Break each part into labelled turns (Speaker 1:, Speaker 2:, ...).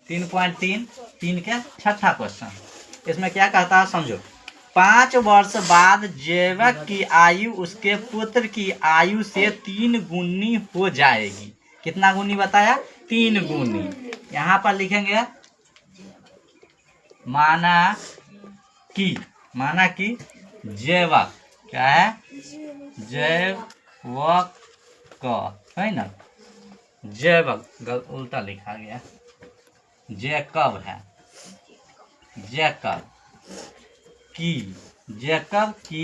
Speaker 1: 3.3 3 के छठा क्वेश्चन। इसमें क्या कहता है समझो। 5 वर्ष बाद जैवक की आयु उसके पुत्र की आयु से 3 गुनी हो जाएगी। कितना गुनी बताया? 3 गुनी। यहाँ पर लिखेंगे माना कि जैवक क्या है? जैवक का है ना, जैवक उल्टा लिखा गया, जैकब है। जैकब की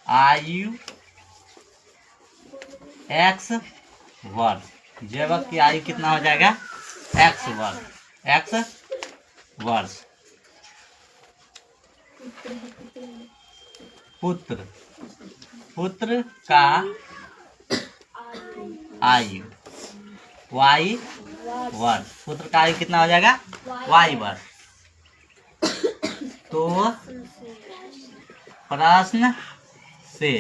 Speaker 1: आयु x वर्ष। जैवक की आयु कितना हो जाएगा? x वर्ष। पुत्र का आयु y वर्ष। पुत्र का आयु कितना हो जाएगा? y वर्ष। तो प्रश्न से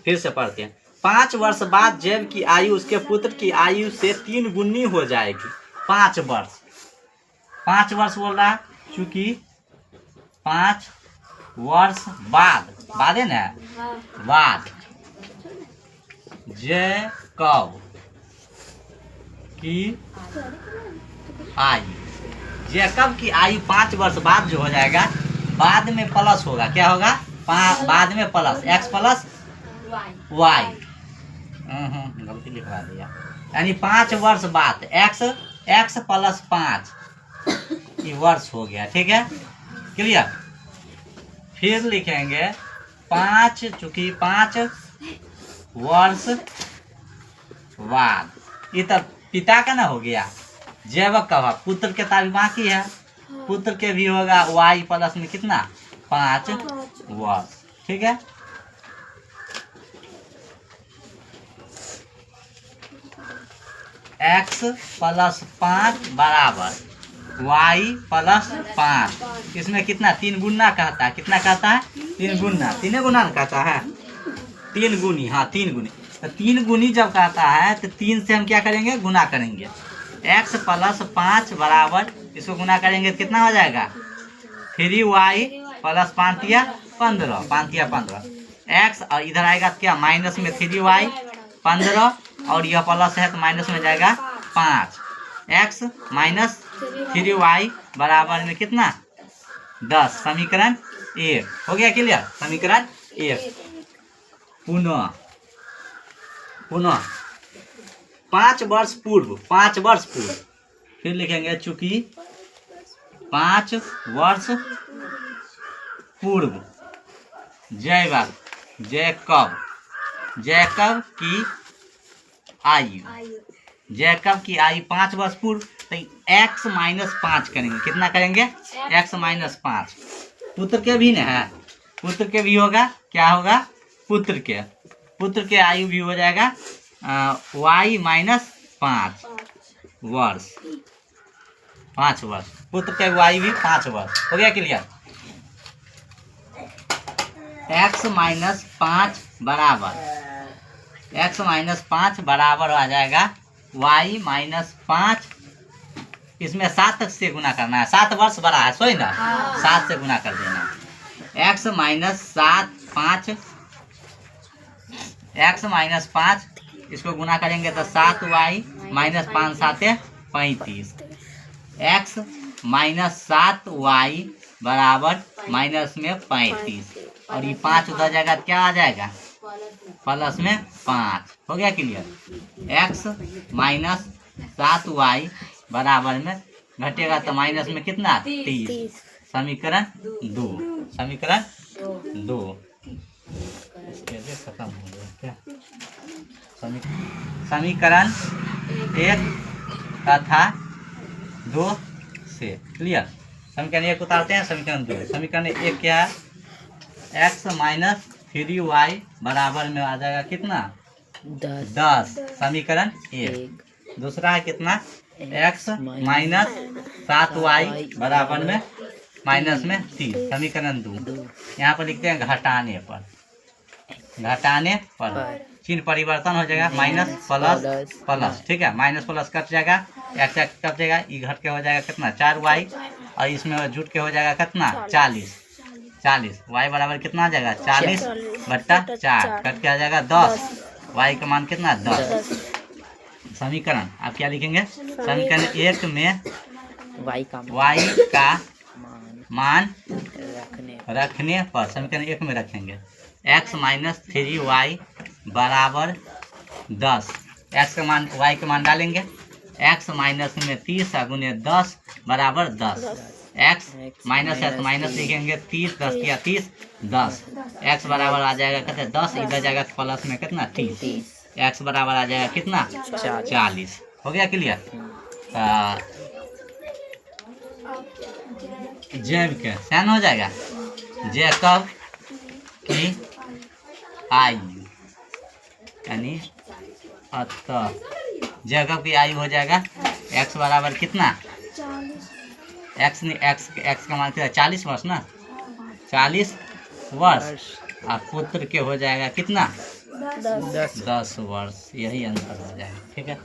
Speaker 1: फिर से पढ़ते हैं। 5 वर्ष बाद जैव की आयु उसके पुत्र की आयु से 3 गुनी हो जाएगी। 5 वर्ष बोल रहा है, चूंकि 5 वर्ष बाद है ना, बाद जैकब की आयु, जैकब की आयु 5 वर्ष बाद जो हो जाएगा, बाद में प्लस होगा। क्या होगा? बाद में प्लस x प्लस y। गलती लिखवा दिया। यानी 5 वर्ष बाद x प्लस 5 ये वर्ष हो गया। ठीक है, क्लियर। फिर लिखेंगे 5, चूंकि 5 वर्ष बाद, ये तब पिता का ना हो गया, जैवक का हुआ। पुत्र के ताबी बाकी है, पुत्र के भी होगा y प्लस में कितना? 5 वर्ष। ठीक है, x प्लस 5 बराबर y प्लस 5। इसमें कितना? 3 गुना कहता है। कितना कहता है? 3 गुना। 3 गुना कहता है, 3 गुनी। हाँ, 3 गुनी। तो 3 गुनी जब कहता है तो 3 से हम क्या करेंगे? गुना करेंगे। x प्लस 5 बराबर, इसको गुना करेंगे तो कितना हो जाएगा? 3y प्लस 5 या 15, 5 या 15 x, और इधर आएगा क्या? माइनस में 3y 15, और यह प्लस है तो माइनस में जाएगा 5। x माइनस 3y बराबर में कितना? 10। समीकरण 1 हो गया। क्लियर? समीकरण 1। पुनः 5 वर्ष पूर्व फिर लिखेंगे, चूंकि 5 वर्ष पूर्व जैकब की आयु 5 वर्ष पूर्व, तो x माइनस 5 करेंगे। कितना करेंगे? x minus 5। पुत्र के भी ना है, पुत्र के भी होगा। क्या होगा? पुत्र के आयु भी हो जाएगा y माइनस 5 वर्ष। 5 वर्ष पुत्र के y भी 5 वर्ष हो गया। क्लियर? x माइनस 5 बराबर आ जाएगा y माइनस 5। इसमें 7 से गुना करना है। 7 वर्ष बड़ा है, सोई ना, 7 से गुना कर देना। x माइनस 5 इसको गुना करेंगे तो 7y minus 5 7 35। x minus 7y बराबर माइनस में 35, और ये 5 उधर जाएगा तो क्या आ जाएगा? प्लस में 5 हो गया। क्लियर? x माइनस 7y बराबर में घटेगा तो माइनस में कितना? 30। समीकरण 2 खत्म हो गया क्या? समीकरण 1 तथा 2 से। क्लियर? समीकरण 1 उतारते हैं, समीकरण 2। समीकरण 1 क्या है? x माइनस 3y बराबर में आ जाएगा कितना? 10। समीकरण 1। दूसरा है कितना? x माइनस 7y बराबर में माइनस में 3। समीकरण 2। यहाँ पर लिखते हैं घटाने पर। चिन्ह परिवर्तन हो जाएगा, माइनस प्लस प्लस, ठीक है, माइनस प्लस कट जाएगा, एक्स कट जाएगा, ई घट के हो जाएगा कितना 4y, और इसमें जुट के हो जाएगा कितना 40, y बराबर कितना आ जाएगा 40/4, कट के आ जाएगा 10, y का मान कितना 10। समीकरण आप क्या लिखेंगे, समीकरण 1 में y का मान रखने पर, समीकरण 1 में रखेंगे x माइनस 3y बराबर 10, x का मान y का मान डालेंगे, x माइनस में 30 गुने 10 बराबर 10, x माइनस है तो माइनस लिखेंगे 30, 10 किया 30, 10, x बराबर आ जाएगा कहते 10, इधर जाएगा प्लस में कितना 30, x बराबर आ जाएगा कितना 40। हो गया क्लियर। जेब के सैन हो जाएगा, जेकब की आयु यानी अतः जेकब की आयु हो जाएगा x बराबर कितना, x का मान कितना 40 वर्ष ना, 40 वर्ष, और पुत्र के हो जाएगा कितना 10 वर्ष, यही आंसर हो जाएगा। ठीक है।